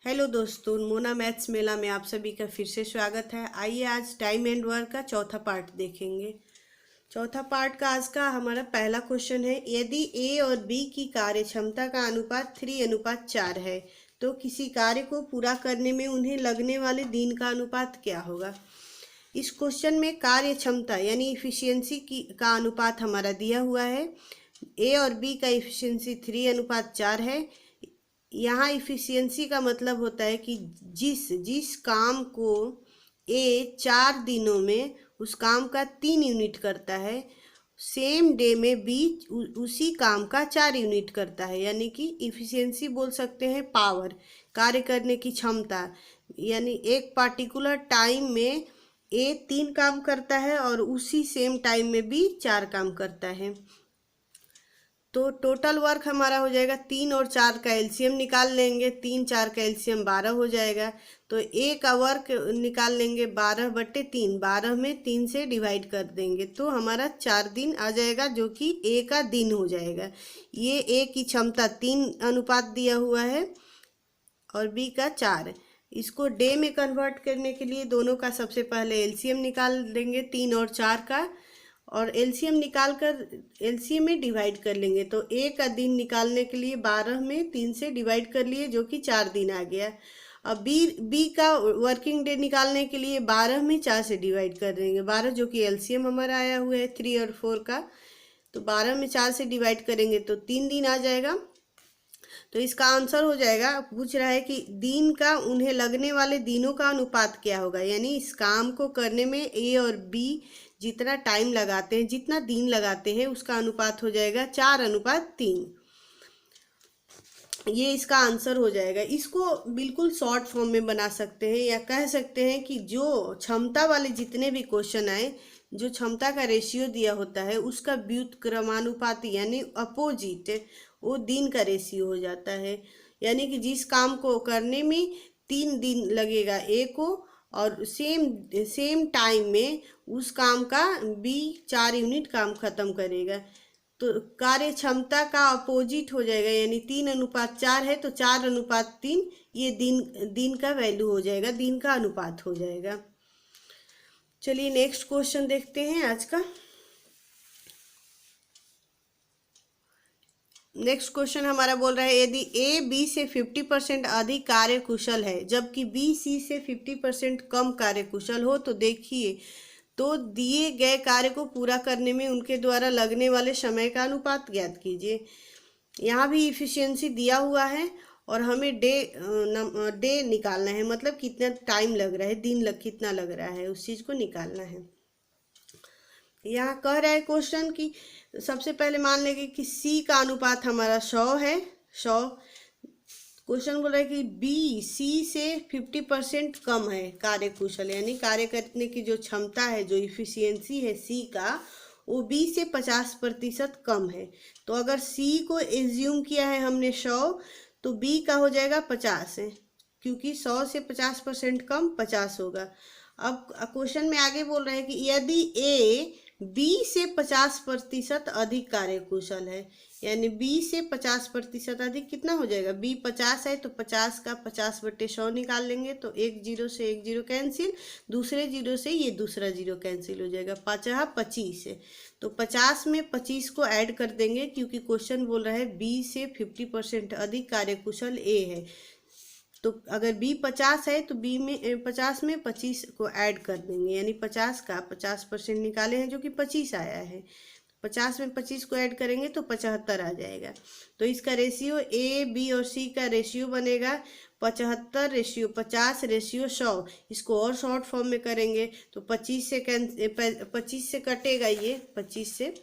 Hello दोस्तों, Mona maths मेला में आप सभी का फिर से स्वागत है। आइए आज टाइम एंड वर्क का चौथा पार्ट देखेंगे। चौथा पार्ट का आज का हमारा पहला क्वेश्चन है, यदि ए और बी की कार्य क्षमता का अनुपात 3:4 है तो किसी कार्य को पूरा करने में उन्हें लगने वाले दिन का अनुपात क्या होगा। इस क्वेश्चन में कार्य क्षमता यानी इफिशियंसी का अनुपात हमारा दिया हुआ है। ए और बी का इफिशियंसी 3:4 है। यहाँ इफिशियंसी का मतलब होता है कि जिस जिस काम को ए 4 दिनों में उस काम का 3 यूनिट करता है, सेम डे में बी उसी काम का 4 यूनिट करता है। यानी कि इफिशियंसी बोल सकते हैं पावर, कार्य करने की क्षमता। यानी एक पार्टिकुलर टाइम में ए 3 काम करता है और उसी सेम टाइम में बी 4 काम करता है। तो टोटल वर्क हमारा हो जाएगा 3 और 4 का एलसीएम निकाल लेंगे। 3 4 का एलसीएम 12 हो जाएगा। तो ए का वर्क निकाल लेंगे 12/3, 12 में 3 से डिवाइड कर देंगे तो हमारा 4 दिन आ जाएगा, जो कि ए का दिन हो जाएगा। ये ए की क्षमता 3 अनुपात दिया हुआ है और बी का 4। इसको डे में कन्वर्ट करने के लिए दोनों का सबसे पहले एलसीएम निकाल देंगे 3 और 4 का, और एलसीएम निकाल कर एलसीएम में डिवाइड कर लेंगे। तो ए का दिन निकालने के लिए 12 में 3 से डिवाइड कर लिए, जो कि 4 दिन आ गया। अब बी का वर्किंग डे निकालने के लिए 12 में 4 से डिवाइड कर देंगे। 12 जो कि एलसीएम हमारा आया हुआ है 3 और 4 का, तो 12 में 4 से डिवाइड करेंगे तो 3 दिन आ जाएगा। तो इसका आंसर हो जाएगा, पूछ रहा है कि दिन का उन्हें लगने वाले दिनों का अनुपात क्या होगा। यानी इस काम को करने में ए और बी जितना टाइम लगाते हैं, जितना दिन लगाते हैं, उसका अनुपात हो जाएगा 4:3। ये इसका आंसर हो जाएगा। इसको बिल्कुल शॉर्ट फॉर्म में बना सकते हैं या कह सकते हैं कि जो क्षमता वाले जितने भी क्वेश्चन आए, जो क्षमता का रेशियो दिया होता है उसका व्युत्क्रमानुपाती यानी अपोजिट वो दिन का रेशियो हो जाता है। यानी कि जिस काम को करने में 3 दिन लगेगा ए को, और सेम टाइम में उस काम का बी 4 यूनिट काम खत्म करेगा, तो कार्य क्षमता का अपोजिट हो जाएगा। यानी 3:4 है तो 4:3 ये दिन का वैल्यू हो जाएगा, दिन का अनुपात हो जाएगा। चलिए नेक्स्ट क्वेश्चन देखते हैं आज का। नेक्स्ट क्वेश्चन हमारा बोल रहा है, यदि ए बी से 50% अधिक कार्य कुशल है जबकि बी सी से 50% कम कार्य कुशल हो, तो देखिए तो दिए गए कार्य को पूरा करने में उनके द्वारा लगने वाले समय का अनुपात ज्ञात कीजिए। यहाँ भी इफिशियंसी दिया हुआ है और हमें डे निकालना है, मतलब कितना टाइम लग रहा है, कितना लग रहा है, उस चीज़ को निकालना है। यहाँ कह रहा है क्वेश्चन कि सबसे पहले मान लेंगे कि सी का अनुपात हमारा 100 है। 100 क्वेश्चन बोल रहा है कि बी सी से 50% कम है कार्य कुशल, यानी कार्य करने की जो क्षमता है, जो इफिशियंसी है सी का, वो बी से 50% कम है। तो अगर सी को एज्यूम किया है हमने 100, तो बी का हो जाएगा 50 है, क्योंकि 100 से 50% कम 50 होगा। अब क्वेश्चन में आगे बोल रहे हैं कि यदि ए बी से 50% अधिक कार्य कुशल है, यानी बी से 50% अधिक कितना हो जाएगा, बी 50 है तो 50 का 50/100 निकाल लेंगे तो एक जीरो से एक जीरो कैंसिल, दूसरे जीरो से ये दूसरा जीरो कैंसिल हो जाएगा, 25 है। तो 50 में 25 को ऐड कर देंगे, क्योंकि क्वेश्चन बोल रहा है बी से 50% अधिक कार्य कुशल ए है। तो अगर बी 50 है तो बी में 50 में 25 को ऐड कर देंगे, यानी 50 का 50% निकाले हैं जो कि 25 आया है। 50 में 25 को ऐड करेंगे तो 75 आ जाएगा। तो इसका रेशियो ए बी और सी का रेशियो बनेगा 75:50:100। इसको और शॉर्ट फॉर्म में करेंगे तो 25 से कटेगा ये 25 से,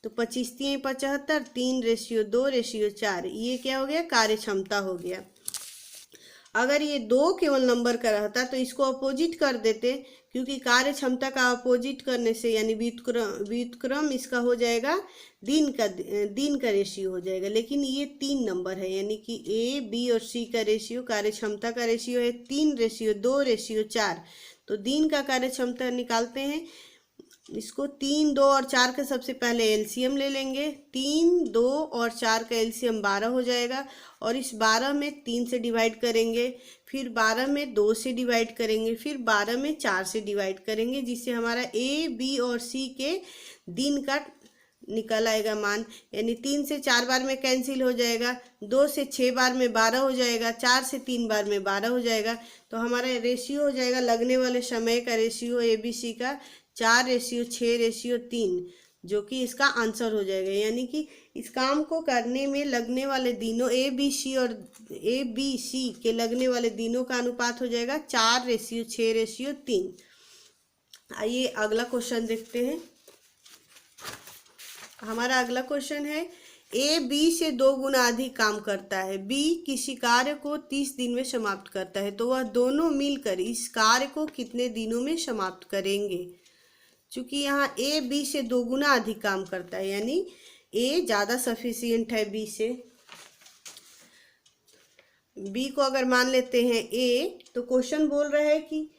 तो 25 3 75, 3:2:4, ये क्या हो गया, कार्य क्षमता हो गया। अगर ये 2 केवल नंबर का रहता तो इसको अपोजिट कर देते, क्योंकि कार्य क्षमता का अपोजिट करने से यानी व्युत्क्रम इसका हो जाएगा दिन का रेशियो हो जाएगा। लेकिन ये 3 नंबर है, यानी कि ए बी और सी का रेशियो, कार्य क्षमता का रेशियो है 3:2:4। तो दिन का कार्य क्षमता निकालते हैं इसको 3, 2 और 4 का सबसे पहले एलसीएम ले लेंगे। 3, 2 और 4 का एलसीएम 12 हो जाएगा, और इस 12 में 3 से डिवाइड करेंगे, फिर 12 में 2 से डिवाइड करेंगे, फिर 12 में 4 से डिवाइड करेंगे, जिससे हमारा ए, बी और सी के दिन का निकल आएगा मान। यानी 3 से 4 बार में कैंसिल हो जाएगा, 2 से 6 बार में 12 हो जाएगा, 4 से 3 बार में 12 हो जाएगा। तो हमारा रेशियो हो जाएगा लगने वाले समय का रेशियो ए बी सी का 4:6:3, जो कि इसका आंसर हो जाएगा। यानी कि इस काम को करने में लगने वाले दिनों ए बी सी के लगने वाले दिनों का अनुपात हो जाएगा 4:6:3। आइए अगला क्वेश्चन देखते हैं। हमारा अगला क्वेश्चन है, ए बी से 2 गुना अधिक काम करता है। बी किसी कार्य को 30 दिन में समाप्त करता है, तो वह दोनों मिलकर इस कार्य को कितने दिनों में समाप्त करेंगे। चूंकि यहाँ ए बी से 2 गुना अधिक काम करता है, यानी ए ज़्यादा सफिशियंट है बी से। बी को अगर मान लेते हैं ए, तो क्वेश्चन बोल रहा है कि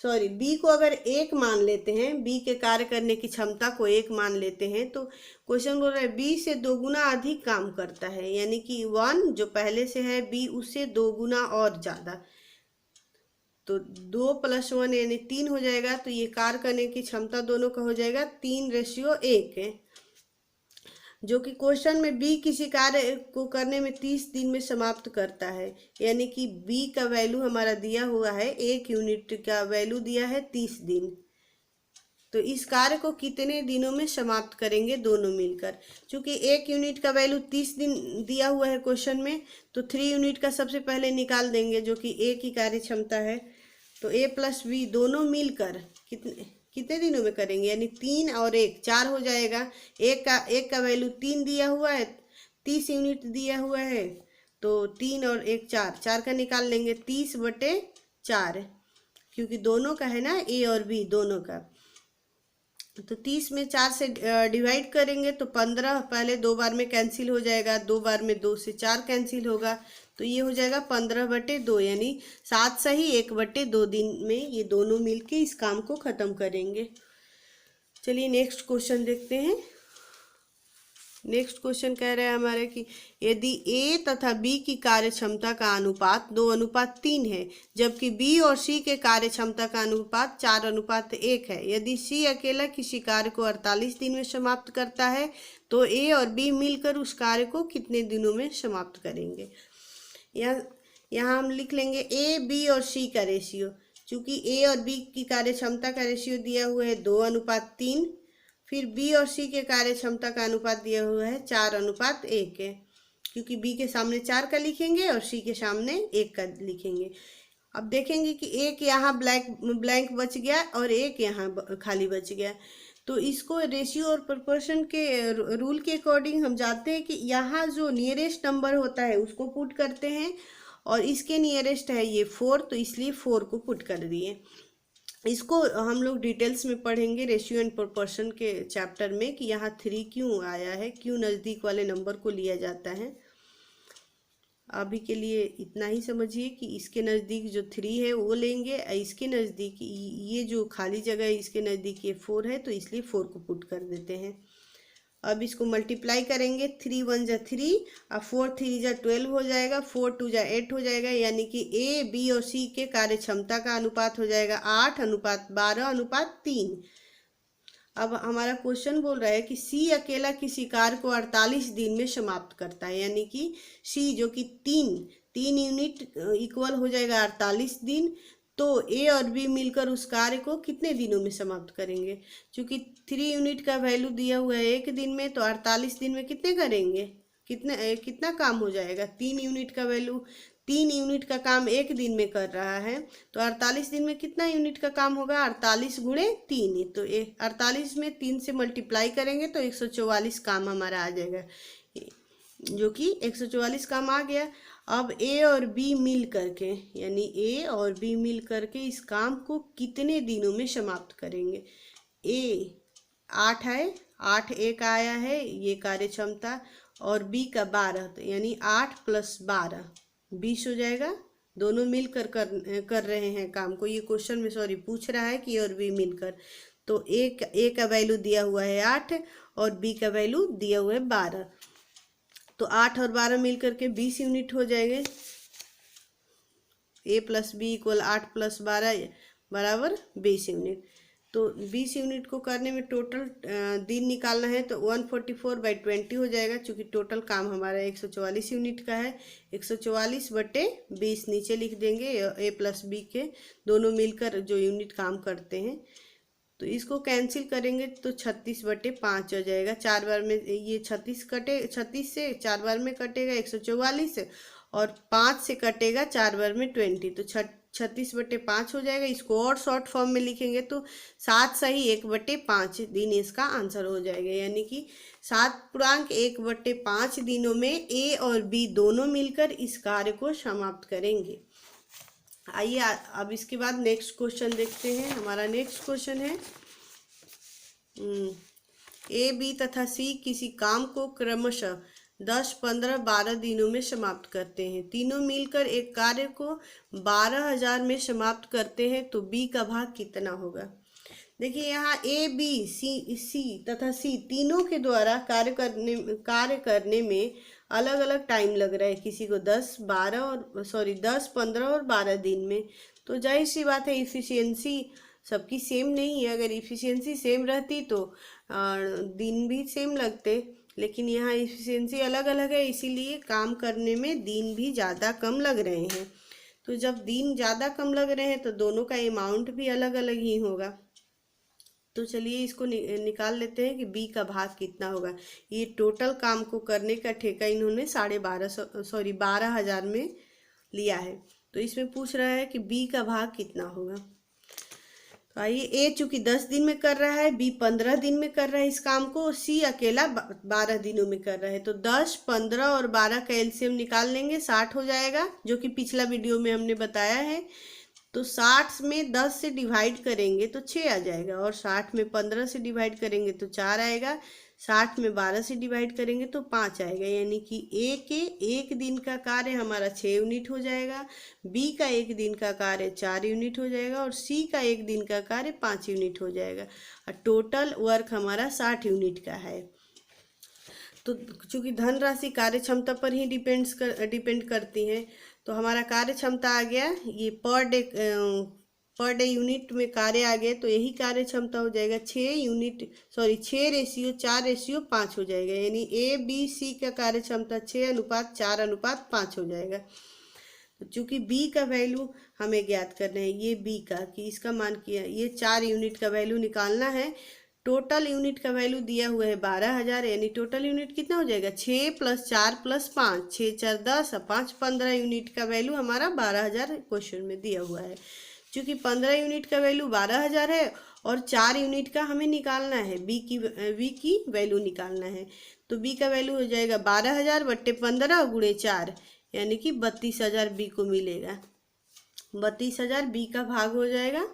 बी को अगर 1 मान लेते हैं, बी के कार्य करने की क्षमता को 1 मान लेते हैं, तो क्वेश्चन बोल रहा है बी से 2 गुना अधिक काम करता है, यानी कि 1 जो पहले से है बी उससे 2 गुना और ज़्यादा। तो 2 + 1 यानी 3 हो जाएगा। तो ये कार्य करने की क्षमता दोनों का हो जाएगा 3:1 है, जो कि क्वेश्चन में बी किसी कार्य को करने में 30 दिन में समाप्त करता है। यानी कि बी का वैल्यू हमारा दिया हुआ है, 1 यूनिट का वैल्यू दिया है 30 दिन। तो इस कार्य को कितने दिनों में समाप्त करेंगे दोनों मिलकर। चूंकि 1 यूनिट का वैल्यू 30 दिन दिया हुआ है क्वेश्चन में, तो 3 यूनिट का सबसे पहले निकाल देंगे, जो कि ए की कार्य क्षमता है। तो ए प्लस बी दोनों मिलकर कितने दिनों में करेंगे, यानी 3 और 1 4 हो जाएगा। एक का वैल्यू 3 दिया हुआ है, 30 यूनिट दिया हुआ है, तो 3 और 1 4 का निकाल लेंगे 30/4, क्योंकि दोनों का है ना, ए और बी दोनों का। तो 30 में 4 से डिवाइड करेंगे तो 15 पहले 2 बार में कैंसिल हो जाएगा, 2 बार में 2 से 4 कैंसिल होगा, तो ये हो जाएगा 15/2, यानी 7 सही 1/2 दिन में ये दोनों मिलके इस काम को ख़त्म करेंगे। चलिए नेक्स्ट क्वेश्चन देखते हैं। नेक्स्ट क्वेश्चन कह रहा है हमारे कि यदि ए तथा बी की कार्य क्षमता का अनुपात 2:3 है, जबकि बी और सी के कार्य क्षमता का अनुपात 4:1 है। यदि सी अकेला किसी कार्य को 48 दिन में समाप्त करता है, तो ए और बी मिलकर उस कार्य को कितने दिनों में समाप्त करेंगे। यहाँ हम लिख लेंगे ए बी और सी का रेशियो। चूँकि ए और बी की कार्य क्षमता का रेशियो दिया हुआ है 2:3, फिर बी और सी के कार्य क्षमता का अनुपात दिया हुआ है 4:1 है, क्योंकि बी के सामने 4 का लिखेंगे और सी के सामने 1 का लिखेंगे। अब देखेंगे कि एक यहाँ ब्लैंक बच गया और एक यहाँ खाली बच गया। तो इसको रेशियो और प्रोपोर्शन के रूल के अकॉर्डिंग हम जानते हैं कि यहाँ जो नियरेस्ट नंबर होता है उसको पुट करते हैं, और इसके नियरेस्ट है ये 4, तो इसलिए 4 को पुट कर दिए। इसको हम लोग डिटेल्स में पढ़ेंगे रेशियो एंड प्रोपोर्शन के चैप्टर में, कि यहाँ 3 क्यों आया है, क्यों नज़दीक वाले नंबर को लिया जाता है। अभी के लिए इतना ही समझिए कि इसके नज़दीक जो 3 है वो लेंगे, इसके नज़दीक ये जो खाली जगह है इसके नज़दीक ये 4 है, तो इसलिए 4 को पुट कर देते हैं। अब इसको मल्टीप्लाई करेंगे, 3 × 1 = 3 और 4 × 3 = 12 हो जाएगा, 4 × 2 = 8 हो जाएगा। यानी कि ए बी और सी के कार्य क्षमता का अनुपात हो जाएगा 8:12:3। अब हमारा क्वेश्चन बोल रहा है कि सी अकेला किसी कार्य को 48 दिन में समाप्त करता है, यानी कि सी जो कि 3 यूनिट इक्वल हो जाएगा 48 दिन, तो ए और बी मिलकर उस कार्य को कितने दिनों में समाप्त करेंगे। क्योंकि 3 यूनिट का वैल्यू दिया हुआ है 1 दिन में, तो 48 दिन में कितने करेंगे, कितना काम हो जाएगा। 3 यूनिट का वैल्यू 3 यूनिट का काम 1 दिन में कर रहा है, तो 48 दिन में कितना यूनिट का काम होगा, 48 × 3। तो 48 में 3 से मल्टीप्लाई करेंगे तो 144 काम हमारा आ जाएगा, जो कि 144 काम आ गया। अब ए और बी मिल करके, यानी ए और बी मिल करके इस काम को कितने दिनों में समाप्त करेंगे। ए 8 है, 8 1 आया है ये कार्य क्षमता, और बी का 12, तो यानी 8 + 12 20 हो जाएगा। दोनों मिलकर कर रहे हैं काम को। ये क्वेश्चन में पूछ रहा है कि ए और बी मिलकर, तो ए का वैल्यू दिया हुआ है 8 और बी का वैल्यू दिया हुआ है 12। तो 8 और 12 मिल करके 20 यूनिट हो जाएंगे। ए प्लस बी इक्वल 8 + 12 बराबर 20 यूनिट। तो 20 यूनिट को करने में टोटल दिन निकालना है तो 144/20 हो जाएगा, क्योंकि टोटल काम हमारा 144 यूनिट का है। 144/20 नीचे लिख देंगे, ए प्लस बी के दोनों मिलकर जो यूनिट काम करते हैं। तो इसको कैंसिल करेंगे तो 36/5 हो जाएगा। 4 बार में ये 36 से 4 बार में कटेगा 144 और 5 से कटेगा 4 बार में 20, तो 36/5 हो जाएगा। इसको और शॉर्ट फॉर्म में लिखेंगे तो 7 सही 1/5 दिन इसका आंसर हो जाएगा। यानी कि 7.1/5 दिनों में ए और बी दोनों मिलकर इस कार्य को समाप्त करेंगे। आइए अब इसके बाद नेक्स्ट क्वेश्चन देखते हैं। हमारा नेक्स्ट क्वेश्चन है ए, बी तथा सी किसी काम को क्रमशः 10, 15, 12 दिनों में समाप्त करते हैं। तीनों मिलकर एक कार्य को 12,000 में समाप्त करते हैं, तो बी का भाग कितना होगा। देखिए यहाँ ए, बी, सी तथा सी तीनों के द्वारा कार्य करने में अलग अलग टाइम लग रहा है। किसी को 10, 15 और 12 दिन में। तो जाहिर सी बात है इफ़िशियंसी सबकी सेम नहीं है। अगर इफ़िशियंसी सेम रहती तो दिन भी सेम लगते, लेकिन यहाँ इफ़िशियंसी अलग अलग है, इसीलिए काम करने में दिन भी ज़्यादा कम लग रहे हैं। तो जब दिन ज़्यादा कम लग रहे हैं तो दोनों का अमाउंट भी अलग अलग ही होगा। तो चलिए इसको निकाल लेते हैं कि बी का भाग कितना होगा। ये टोटल काम को करने का ठेका इन्होंने 12,000 में लिया है। तो इसमें पूछ रहा है कि बी का भाग कितना होगा। तो आइए, ए चूंकि 10 दिन में कर रहा है, बी 15 दिन में कर रहा है इस काम को, और सी अकेला 12 दिनों में कर रहा है। तो 10, 15 और 12 का एलसीएम निकाल लेंगे, 60 हो जाएगा, जो कि पिछला वीडियो में हमने बताया है। तो 60 में 10 से डिवाइड करेंगे तो 6 आ जाएगा, और 60 में 15 से डिवाइड करेंगे तो 4 आएगा, 60 में 12 से डिवाइड करेंगे तो 5 आएगा। यानी कि ए के एक दिन का कार्य हमारा 6 यूनिट हो जाएगा, बी का एक दिन का कार्य 4 यूनिट हो जाएगा, और सी का एक दिन का कार्य 5 यूनिट हो जाएगा। और टोटल वर्क हमारा 60 यूनिट का है। तो चूँकि धनराशि कार्य क्षमता पर ही डिपेंड करती है, तो हमारा कार्य क्षमता आ गया, ये पर डे यूनिट में कार्य आ गए, तो यही कार्य क्षमता हो जाएगा 6:4:5 हो जाएगा। यानी ए, बी, सी का कार्य क्षमता 6:4:5 हो जाएगा। तो चूँकि बी का वैल्यू हमें ज्ञात करना है, ये बी का कि इसका मान किया, ये 4 यूनिट का वैल्यू निकालना है। टोटल यूनिट का वैल्यू दिया हुआ है 12,000, यानी टोटल यूनिट कितना हो जाएगा 6 + 4 + 5, 6 × 4 = 10 और 5 = 15 यूनिट का वैल्यू हमारा 12,000 क्वेश्चन में दिया हुआ है। क्योंकि 15 यूनिट का वैल्यू 12,000 है और 4 यूनिट का हमें निकालना है, वी की वैल्यू निकालना है। तो बी का वैल्यू हो जाएगा 12,000 / 15 × 4, यानी कि 32,000 बी को मिलेगा। 32,000 बी का भाग हो जाएगा।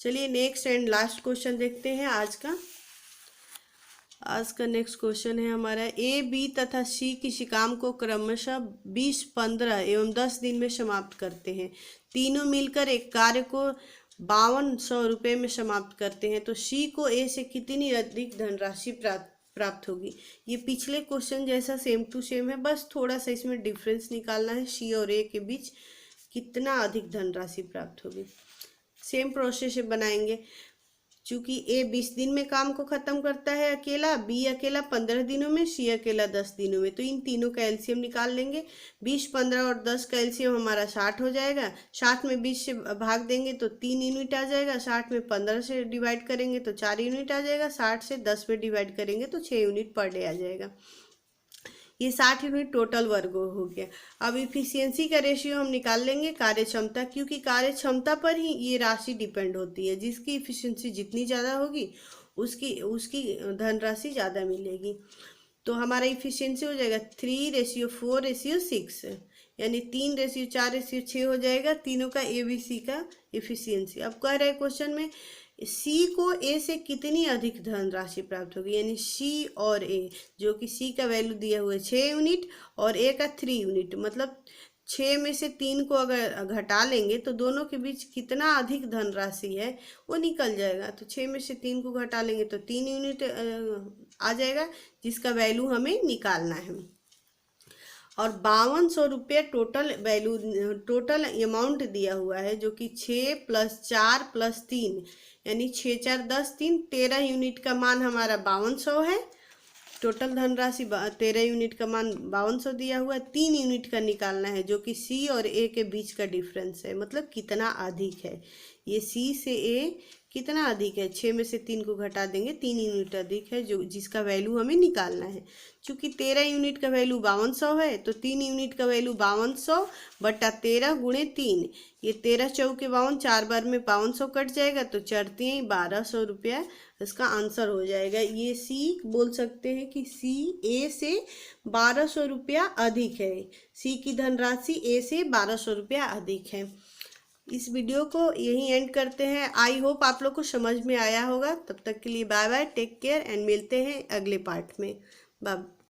चलिए नेक्स्ट एंड लास्ट क्वेश्चन देखते हैं आज का नेक्स्ट क्वेश्चन है हमारा, ए, बी तथा सी किसी काम को क्रमशः 20, 15 एवं 10 दिन में समाप्त करते हैं। तीनों मिलकर एक कार्य को 5200 रुपये में समाप्त करते हैं, तो सी को ए से कितनी अधिक धनराशि प्राप्त होगी। ये पिछले क्वेश्चन जैसा सेम टू सेम है, बस थोड़ा सा इसमें डिफरेंस निकालना है, सी और ए के बीच कितना अधिक धनराशि प्राप्त होगी। सेम प्रोसेस से बनाएंगे। चूँकि ए 20 दिन में काम को ख़त्म करता है अकेला, बी अकेला 15 दिनों में, सी अकेला 10 दिनों में, तो इन तीनों का एलसीएम निकाल लेंगे। 20, 15 और 10 का एलसीएम हमारा 60 हो जाएगा। 60 में 20 से भाग देंगे तो 3 यूनिट आ जाएगा। 60 में 15 से डिवाइड करेंगे तो 4 यूनिट आ जाएगा। 60 से 10 में डिवाइड करेंगे तो 6 यूनिट पर डे आ जाएगा। ये 60 यूनिट टोटल वर्ग हो गया। अब इफिशियंसी का रेशियो हम निकाल लेंगे कार्य क्षमता, क्योंकि कार्य क्षमता पर ही ये राशि डिपेंड होती है। जिसकी इफिशियंसी जितनी ज़्यादा होगी उसकी धनराशि ज़्यादा मिलेगी। तो हमारा इफिशियंसी हो जाएगा 3:4:6, यानी 3:4:6 हो जाएगा तीनों का ABC का इफिशियंसी। अब कह रहे हैं क्वेश्चन में सी को ए से कितनी अधिक धनराशि प्राप्त होगी, यानी सी और ए, जो कि सी का वैल्यू दिया हुआ है 6 यूनिट और ए का 3 यूनिट, मतलब 6 में से 3 को अगर घटा लेंगे तो दोनों के बीच कितना अधिक धनराशि है वो निकल जाएगा। तो 6 में से 3 को घटा लेंगे तो 3 यूनिट आ जाएगा, जिसका वैल्यू हमें निकालना है। और 5200 रुपये टोटल अमाउंट दिया हुआ है, जो कि 6 + 4 + 3 यानी 6 × 4 = 10, 3 13 यूनिट का मान हमारा 5200 है। टोटल धनराशि 13 यूनिट का मान 5200 दिया हुआ है। 3 यूनिट का निकालना है, जो कि सी और ए के बीच का डिफरेंस है, मतलब कितना अधिक है। ये सी से ए कितना अधिक है, 6 में से 3 को घटा देंगे 3 यूनिट अधिक है, जो जिसका वैल्यू हमें निकालना है। चूँकि 13 यूनिट का वैल्यू 5200 है, तो 3 यूनिट का वैल्यू 5200 बटा 13 गुणे 3, ये 13 चौके 52, 4 बार में 500 कट जाएगा, तो 4 × 3 = 1200 रुपया इसका आंसर हो जाएगा। ये सी बोल सकते हैं कि सी ए से 1200 रुपया अधिक है। सी की धनराशि ए से 1200 रुपया अधिक है। इस वीडियो को यहीं एंड करते हैं। आई होप आप लोग को समझ में आया होगा। तब तक के लिए bye bye, take care and मिलते हैं अगले पार्ट में। बाय।